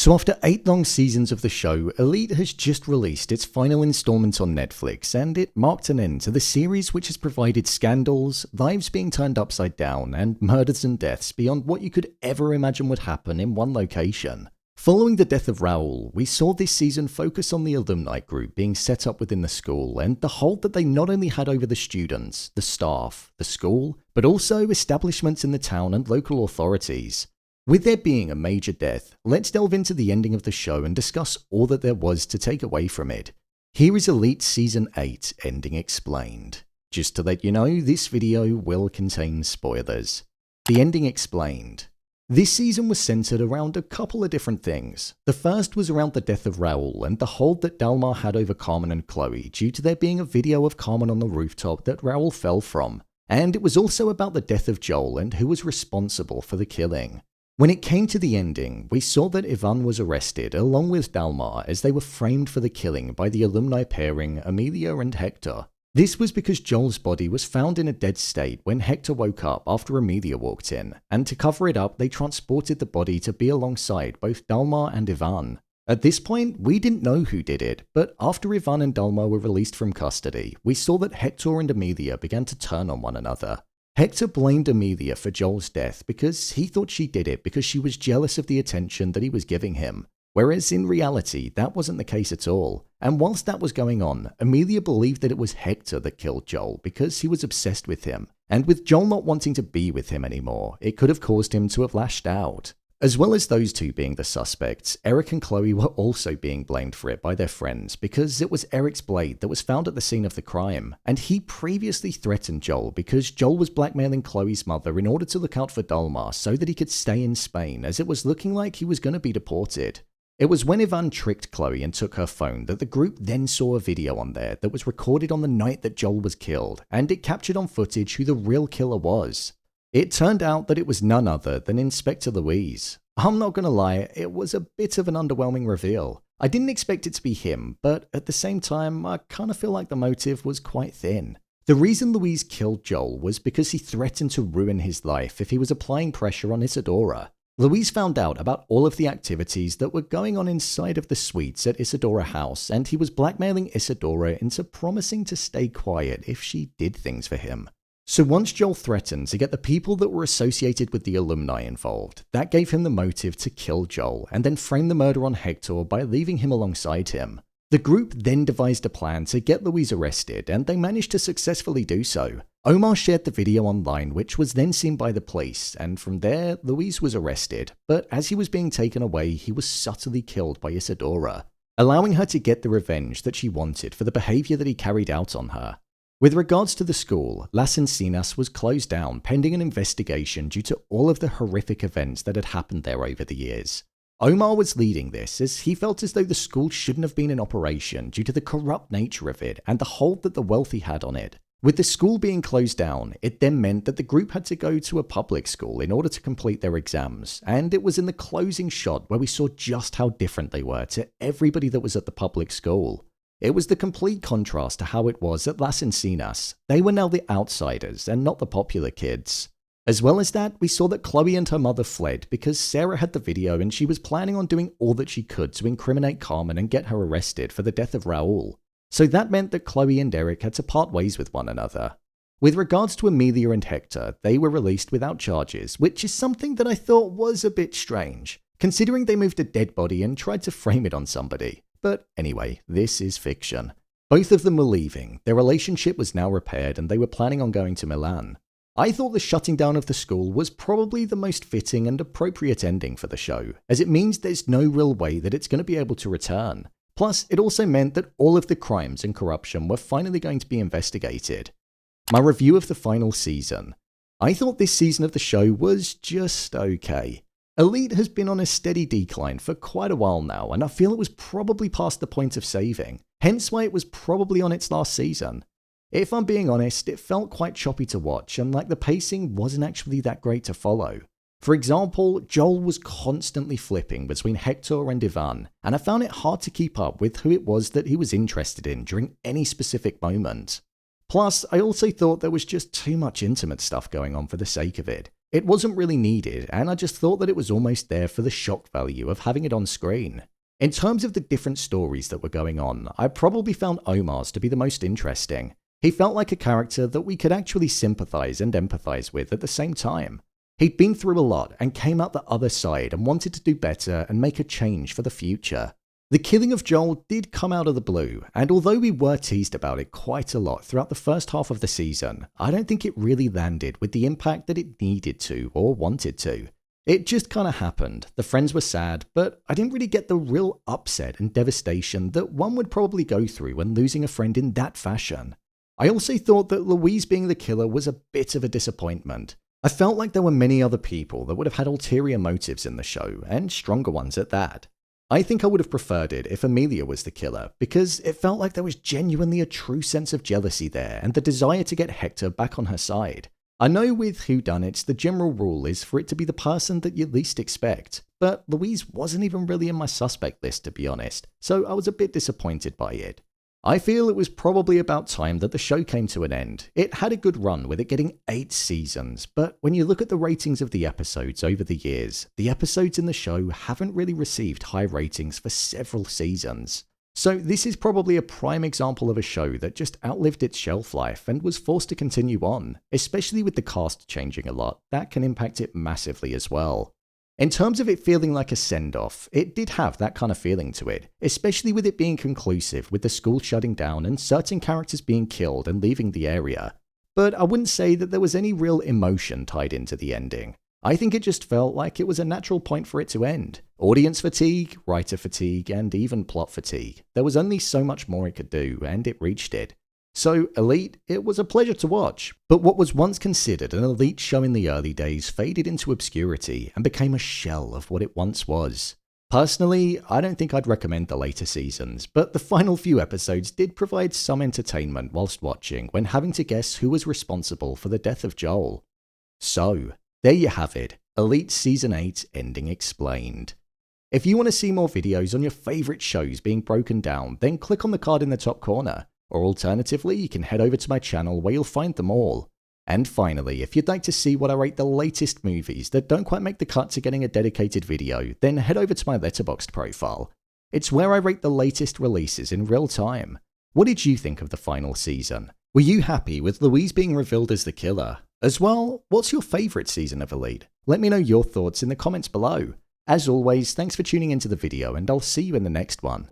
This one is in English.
So after 8 long seasons of the show, Elite has just released its final installment on Netflix, and it marked an end to the series which has provided scandals, lives being turned upside down, and murders and deaths beyond what you could ever imagine would happen in one location. Following the death of Raul, we saw this season focus on the alumni group being set up within the school and the hold that they not only had over the students, the staff, the school, but also establishments in the town and local authorities. With there being a major death, let's delve into the ending of the show and discuss all that there was to take away from it. Here is Elite Season 8 Ending Explained. Just to let you know, this video will contain spoilers. The Ending Explained. This season was centered around a couple of different things. The first was around the death of Raul and the hold that Dalmar had over Carmen and Chloe due to there being a video of Carmen on the rooftop that Raul fell from. And it was also about the death of Joel and who was responsible for the killing. When it came to the ending, we saw that Ivan was arrested along with Dalmar as they were framed for the killing by the alumni pairing Emilia and Hector. This was because Joel's body was found in a dead state when Hector woke up after Emilia walked in, and to cover it up they transported the body to be alongside both Dalmar and Ivan. At this point, we didn't know who did it, but after Ivan and Dalmar were released from custody, we saw that Hector and Emilia began to turn on one another. Hector blamed Emilia for Joel's death because he thought she did it because she was jealous of the attention that he was giving him, whereas in reality that wasn't the case at all. And whilst that was going on, Emilia believed that it was Hector that killed Joel because he was obsessed with him, and with Joel not wanting to be with him anymore, it could have caused him to have lashed out. As well as those two being the suspects, Eric and Chloe were also being blamed for it by their friends because it was Eric's blade that was found at the scene of the crime, and he previously threatened Joel because Joel was blackmailing Chloe's mother in order to look out for Dalmar so that he could stay in Spain, as it was looking like he was going to be deported. It was when Ivan tricked Chloe and took her phone that the group then saw a video on there that was recorded on the night that Joel was killed, and it captured on footage who the real killer was. It turned out that it was none other than Inspector Louise. I'm not gonna lie, it was a bit of an underwhelming reveal. I didn't expect it to be him, but at the same time, I kinda feel like the motive was quite thin. The reason Louise killed Joel was because he threatened to ruin his life if he was applying pressure on Isadora. Louise found out about all of the activities that were going on inside of the suites at Isadora House, and he was blackmailing Isadora into promising to stay quiet if she did things for him. So once Joel threatened to get the people that were associated with the alumni involved, that gave him the motive to kill Joel and then frame the murder on Hector by leaving him alongside him. The group then devised a plan to get Louise arrested, and they managed to successfully do so. Omar shared the video online, which was then seen by the police, and from there, Louise was arrested, but as he was being taken away, he was subtly killed by Isadora, allowing her to get the revenge that she wanted for the behavior that he carried out on her. With regards to the school, Las Encinas was closed down pending an investigation due to all of the horrific events that had happened there over the years. Omar was leading this as he felt as though the school shouldn't have been in operation due to the corrupt nature of it and the hold that the wealthy had on it. With the school being closed down, it then meant that the group had to go to a public school in order to complete their exams, and it was in the closing shot where we saw just how different they were to everybody that was at the public school. It was the complete contrast to how it was at Las Encinas. They were now the outsiders and not the popular kids. As well as that, we saw that Chloe and her mother fled because Sarah had the video and she was planning on doing all that she could to incriminate Carmen and get her arrested for the death of Raul. So that meant that Chloe and Eric had to part ways with one another. With regards to Emilia and Hector, they were released without charges, which is something that I thought was a bit strange, considering they moved a dead body and tried to frame it on somebody. But anyway, this is fiction. Both of them were leaving, their relationship was now repaired, and they were planning on going to Milan. I thought the shutting down of the school was probably the most fitting and appropriate ending for the show, as it means there's no real way that it's going to be able to return. Plus, it also meant that all of the crimes and corruption were finally going to be investigated. My review of the final season. I thought this season of the show was just okay. Elite has been on a steady decline for quite a while now, and I feel it was probably past the point of saving, hence why it was probably on its last season. If I'm being honest, it felt quite choppy to watch, and like the pacing wasn't actually that great to follow. For example, Joel was constantly flipping between Hector and Ivan, and I found it hard to keep up with who it was that he was interested in during any specific moment. Plus, I also thought there was just too much intimate stuff going on for the sake of it. It wasn't really needed, and I just thought that it was almost there for the shock value of having it on screen. In terms of the different stories that were going on, I probably found Omar's to be the most interesting. He felt like a character that we could actually sympathize and empathize with at the same time. He'd been through a lot and came out the other side and wanted to do better and make a change for the future. The killing of Joel did come out of the blue, and although we were teased about it quite a lot throughout the first half of the season, I don't think it really landed with the impact that it needed to or wanted to. It just kinda happened, the friends were sad, but I didn't really get the real upset and devastation that one would probably go through when losing a friend in that fashion. I also thought that Louise being the killer was a bit of a disappointment. I felt like there were many other people that would have had ulterior motives in the show, and stronger ones at that. I think I would have preferred it if Emilia was the killer, because it felt like there was genuinely a true sense of jealousy there and the desire to get Hector back on her side. I know with whodunits, the general rule is for it to be the person that you least expect, but Louise wasn't even really in my suspect list to be honest, so I was a bit disappointed by it. I feel it was probably about time that the show came to an end. It had a good run with it getting 8 seasons, but when you look at the ratings of the episodes over the years, the episodes in the show haven't really received high ratings for several seasons. So this is probably a prime example of a show that just outlived its shelf life and was forced to continue on, especially with the cast changing a lot. That can impact it massively as well. In terms of it feeling like a send-off, it did have that kind of feeling to it, especially with it being conclusive with the school shutting down and certain characters being killed and leaving the area. But I wouldn't say that there was any real emotion tied into the ending. I think it just felt like it was a natural point for it to end. Audience fatigue, writer fatigue, and even plot fatigue. There was only so much more it could do, and it reached it. So, Elite, it was a pleasure to watch, but what was once considered an elite show in the early days faded into obscurity and became a shell of what it once was. Personally, I don't think I'd recommend the later seasons, but the final few episodes did provide some entertainment whilst watching when having to guess who was responsible for the death of Joel. So, there you have it, Elite Season 8 ending explained. If you want to see more videos on your favourite shows being broken down, then click on the card in the top corner. Or alternatively, you can head over to my channel where you'll find them all. And finally, if you'd like to see what I rate the latest movies that don't quite make the cut to getting a dedicated video, then head over to my Letterboxd profile. It's where I rate the latest releases in real time. What did you think of the final season? Were you happy with Louise being revealed as the killer? As well, what's your favourite season of Elite? Let me know your thoughts in the comments below. As always, thanks for tuning into the video and I'll see you in the next one.